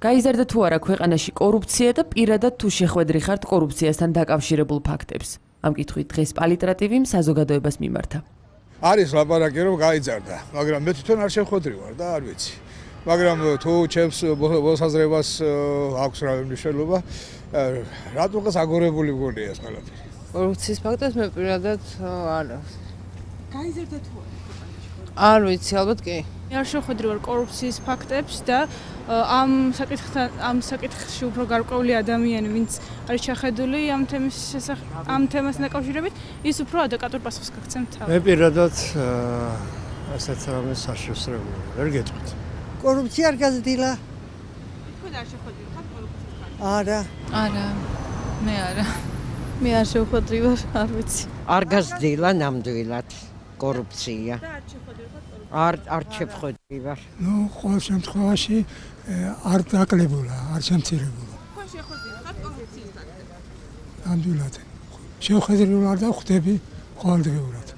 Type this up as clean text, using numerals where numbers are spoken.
გაიზარდა თუ არა ქვეყანაში კორუფცია და პირადად თუ შეხვედრი ხართ კორუფციასთან დაკავშირებულ ფაქტებს. ამ კითხვით დღეს პალიტრატივი საზოგადოებას მიმართა. არის ლაპარაკი რომ გაიზარდა, მაგრამ მე თვითონ არ შეხვედრი ვარ და არ ვიცი. მაგრამ თუ ჩემს მოსაზრებას აქვს რა მნიშვნელობა, რატომღაც აგორებული მგონია ეს ყველაფერი. კორუფციის ფაქტებს მე პირადად არ გაიზარდა თუ არ ვიცი, ალბათ კი. არ შეხვედრი ვარ კორუფციის ფაქტებს და ამ საკითხში უფრო გარკვეული ადამიანი, ვინც არის შეხედული ამ თემას დაკავშირებით, ის უფრო ადეკვატურ პასუხს გაგცემთ. მე პირადად ასეთ რამეს არ შესრულებ. ვერ გეტყვით. კორუფცია არ გაზრდილა. თქვენ არ შეხვედრით ხართ კორუფციის ფაქტებს? არა. არა. მე არა. მე არ შეხვედრი ვარ, არ ვიცი. არ გაზრდილა ნამდვილად კორუფცია. და არ შეხვედრით კორუფციის? არ შეხვედრი ვარ. ნუ ყოველ შემთხვევაში არ დაკლებულა, არ შემცირებულა. თქვენ შეხვედრით ხართ კორუფციის ფაქტებს? ნამდვილად. შეხვედრი ვარ და ხვდები ყოველდღიურად.